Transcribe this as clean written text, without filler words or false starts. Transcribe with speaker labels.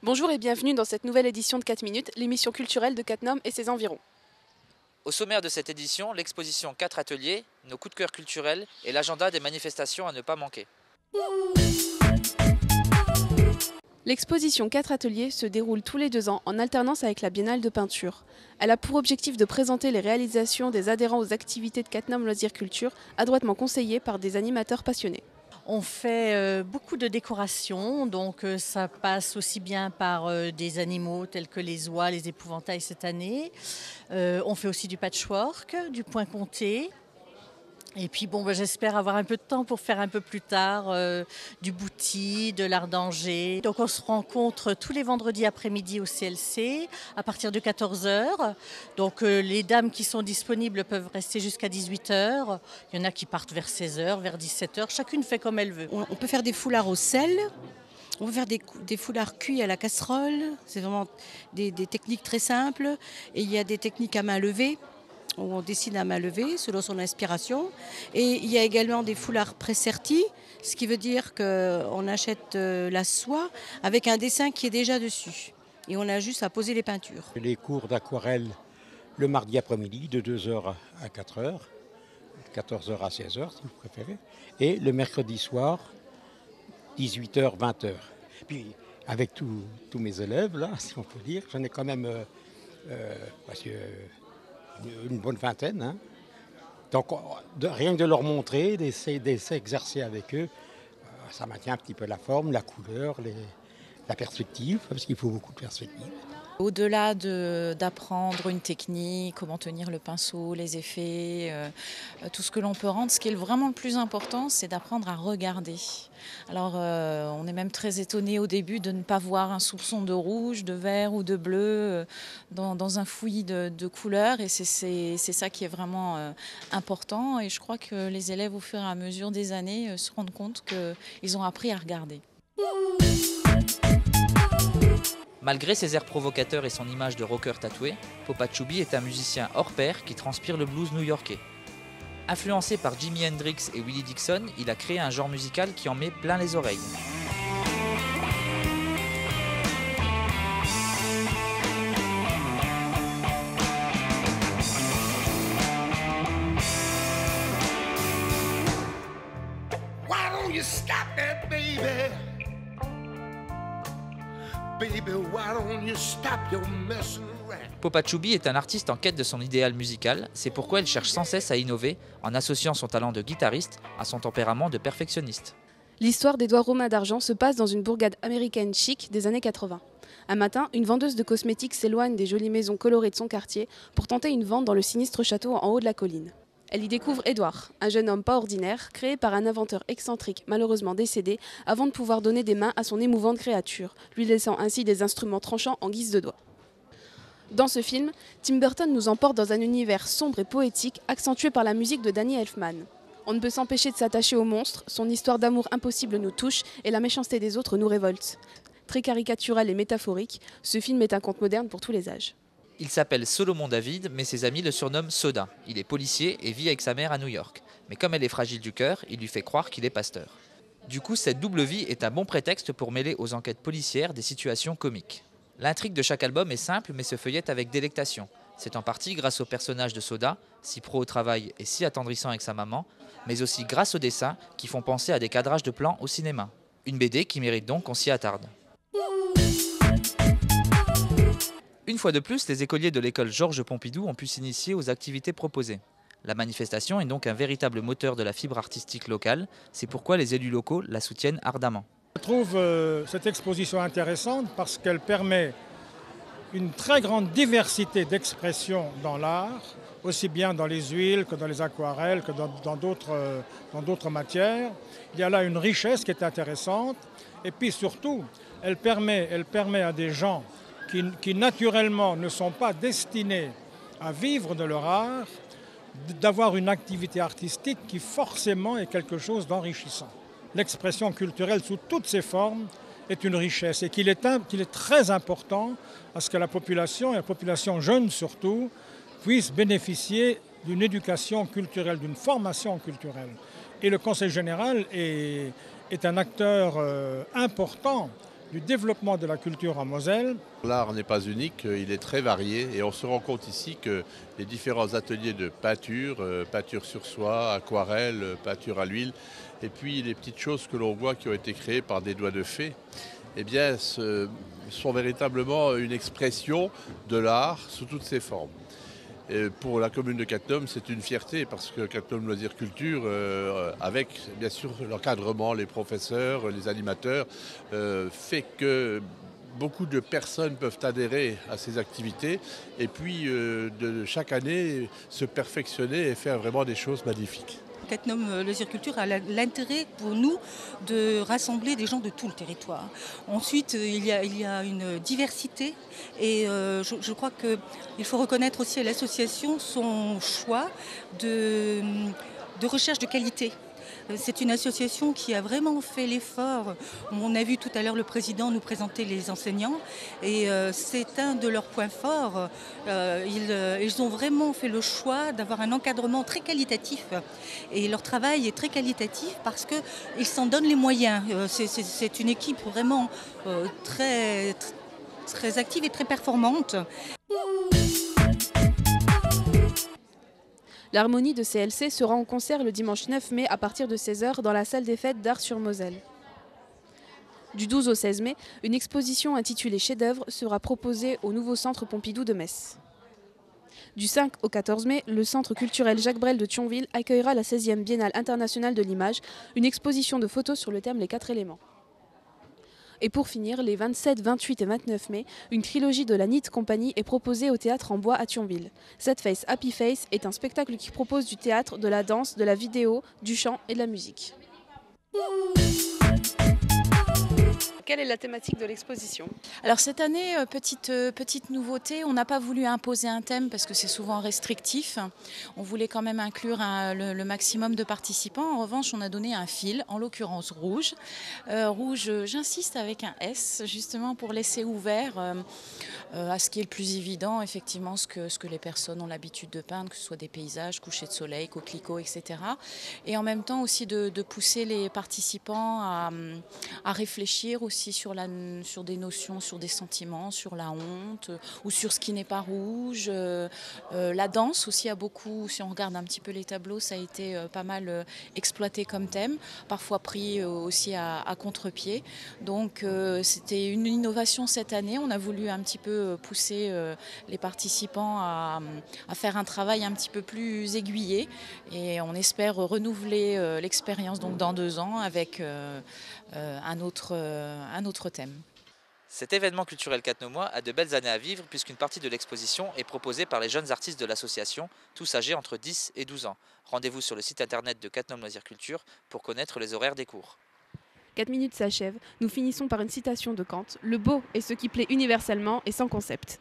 Speaker 1: Bonjour et bienvenue dans cette nouvelle édition de 4 minutes, l'émission culturelle de Cattenom et ses environs.
Speaker 2: Au sommaire de cette édition, l'exposition 4 ateliers, nos coups de cœur culturels et l'agenda des manifestations à ne pas manquer.
Speaker 1: L'exposition 4 ateliers se déroule tous les 2 ans en alternance avec la Biennale de peinture. Elle a pour objectif de présenter les réalisations des adhérents aux activités de Cattenom Loisirs Culture, adroitement conseillées par des animateurs passionnés.
Speaker 3: On fait beaucoup de décorations, donc ça passe aussi bien par des animaux tels que les oies, les épouvantails cette année. On fait aussi du patchwork, du point comté. Et puis j'espère avoir un peu de temps pour faire un peu plus tard du bouti, de l'art d'Angers. Donc on se rencontre tous les vendredis après-midi au CLC à partir de 14 heures. Donc les dames qui sont disponibles peuvent rester jusqu'à 18 heures. Il y en a qui partent vers 16 heures, vers 17 heures. Chacune fait comme elle veut.
Speaker 4: On peut faire des foulards au sel, on peut faire des foulards cuits à la casserole. C'est vraiment des techniques très simples. Et il y a des techniques à main levée, où on dessine à main levée selon son inspiration. Et il y a également des foulards présertis, ce qui veut dire qu'on achète la soie avec un dessin qui est déjà dessus. Et on a juste à poser les peintures.
Speaker 5: Les cours d'aquarelle le mardi après-midi de 2 heures à 4 heures, 14 heures à 16 heures si vous préférez. Et le mercredi soir, 18 heures, 20 heures. Puis avec tous mes élèves, là, si on peut dire, j'en ai quand même une bonne vingtaine. Hein. Donc rien que de leur montrer, d'essayer d'exercer avec eux, ça maintient un petit peu la forme, la couleur, la perspective, parce qu'il faut beaucoup de perspective.
Speaker 6: Au-delà d'apprendre une technique, comment tenir le pinceau, les effets, tout ce que l'on peut rendre, ce qui est vraiment le plus important, c'est d'apprendre à regarder. Alors on est même très étonné au début de ne pas voir un soupçon de rouge, de vert ou de bleu dans un fouillis de couleurs, et c'est ça qui est vraiment important, et je crois que les élèves au fur et à mesure des années se rendent compte qu'ils ont appris à regarder.
Speaker 2: Malgré ses airs provocateurs et son image de rocker tatoué, Popa Chubby est un musicien hors pair qui transpire le blues new-yorkais. Influencé par Jimi Hendrix et Willie Dixon, il a créé un genre musical qui en met plein les oreilles.
Speaker 7: Why don't you stop that, baby? Baby, why don't you stop your messing around?
Speaker 2: Popa Chubby est un artiste en quête de son idéal musical, c'est pourquoi elle cherche sans cesse à innover en associant son talent de guitariste à son tempérament de perfectionniste.
Speaker 1: L'histoire d'Édouard Romain d'Argent se passe dans une bourgade américaine chic des années 80. Un matin, une vendeuse de cosmétiques s'éloigne des jolies maisons colorées de son quartier pour tenter une vente dans le sinistre château en haut de la colline. Elle y découvre Édouard, un jeune homme pas ordinaire, créé par un inventeur excentrique malheureusement décédé, avant de pouvoir donner des mains à son émouvante créature, lui laissant ainsi des instruments tranchants en guise de doigts. Dans ce film, Tim Burton nous emporte dans un univers sombre et poétique, accentué par la musique de Danny Elfman. On ne peut s'empêcher de s'attacher au monstre, son histoire d'amour impossible nous touche et la méchanceté des autres nous révolte. Très caricatural et métaphorique, ce film est un conte moderne pour tous les âges.
Speaker 2: Il s'appelle Solomon David, mais ses amis le surnomment Soda. Il est policier et vit avec sa mère à New York. Mais comme elle est fragile du cœur, il lui fait croire qu'il est pasteur. Du coup, cette double vie est un bon prétexte pour mêler aux enquêtes policières des situations comiques. L'intrigue de chaque album est simple mais se feuillette avec délectation. C'est en partie grâce au personnage de Soda, si pro au travail et si attendrissant avec sa maman, mais aussi grâce aux dessins qui font penser à des cadrages de plans au cinéma. Une BD qui mérite donc qu'on s'y attarde. Une fois de plus, les écoliers de l'école Georges Pompidou ont pu s'initier aux activités proposées. La manifestation est donc un véritable moteur de la fibre artistique locale, c'est pourquoi les élus locaux la soutiennent ardemment.
Speaker 8: Je trouve cette exposition intéressante parce qu'elle permet une très grande diversité d'expression dans l'art, aussi bien dans les huiles que dans les aquarelles, que dans d'autres matières. Il y a là une richesse qui est intéressante, et puis surtout, elle permet à des gens qui naturellement ne sont pas destinés à vivre de leur art, d'avoir une activité artistique qui forcément est quelque chose d'enrichissant. L'expression culturelle sous toutes ses formes est une richesse et qu'il est très important à ce que la population, et la population jeune surtout, puisse bénéficier d'une éducation culturelle, d'une formation culturelle. Et le Conseil général est un acteur important du développement de la culture en Moselle.
Speaker 9: L'art n'est pas unique, il est très varié et on se rend compte ici que les différents ateliers de peinture, peinture sur soie, aquarelle, peinture à l'huile, et puis les petites choses que l'on voit qui ont été créées par des doigts de fée, eh bien, sont véritablement une expression de l'art sous toutes ses formes. Et pour la commune de Cattenom, c'est une fierté parce que Cattenom Loisirs Culture, avec bien sûr l'encadrement, les professeurs, les animateurs, fait que beaucoup de personnes peuvent adhérer à ces activités et puis de chaque année se perfectionner et faire vraiment des choses magnifiques.
Speaker 10: Cattenom Loisirs Culture a l'intérêt pour nous de rassembler des gens de tout le territoire. Ensuite, il y a une diversité et je crois qu'il faut reconnaître aussi à l'association son choix de recherche de qualité. C'est une association qui a vraiment fait l'effort. On a vu tout à l'heure le président nous présenter les enseignants et c'est un de leurs points forts. Ils ont vraiment fait le choix d'avoir un encadrement très qualitatif et leur travail est très qualitatif parce qu'ils s'en donnent les moyens. C'est une équipe vraiment très active et très performante.
Speaker 1: L'harmonie de CLC sera en concert le dimanche 9 mai à partir de 16h dans la salle des fêtes d'Ars-sur-Moselle. Du 12 au 16 mai, une exposition intitulée Chef-d'œuvre sera proposée au nouveau centre Pompidou de Metz. Du 5 au 14 mai, le centre culturel Jacques Brel de Thionville accueillera la 16e Biennale internationale de l'image, une exposition de photos sur le thème Les 4 éléments. Et pour finir, les 27, 28 et 29 mai, une trilogie de la NIT Company est proposée au théâtre en bois à Thionville. Set Face Happy Face est un spectacle qui propose du théâtre, de la danse, de la vidéo, du chant et de la musique. Quelle est la thématique de l'exposition?
Speaker 6: Alors cette année, petite nouveauté, on n'a pas voulu imposer un thème parce que c'est souvent restrictif. On voulait quand même inclure le maximum de participants. En revanche, on a donné un fil, en l'occurrence rouge. Rouge, j'insiste avec un S, justement pour laisser ouvert à ce qui est le plus évident, effectivement, ce que les personnes ont l'habitude de peindre, que ce soit des paysages, couchers de soleil, coquelicots, etc. Et en même temps aussi de pousser les participants à réfléchir aussi sur des notions, sur des sentiments, sur la honte ou sur ce qui n'est pas rouge. La danse aussi a beaucoup, si on regarde un petit peu les tableaux, ça a été pas mal exploité comme thème, parfois pris aussi à contre-pied. Donc c'était une innovation cette année. On a voulu un petit peu pousser les participants à faire un travail un petit peu plus aiguillé et on espère renouveler l'expérience donc dans 2 ans avec un autre thème.
Speaker 2: Cet événement culturel cattenomois a de belles années à vivre puisqu'une partie de l'exposition est proposée par les jeunes artistes de l'association, tous âgés entre 10 et 12 ans. Rendez-vous sur le site internet de Cattenom Loisirs Culture pour connaître les horaires des cours.
Speaker 1: 4 minutes s'achèvent, nous finissons par une citation de Kant. Le beau est ce qui plaît universellement et sans concept.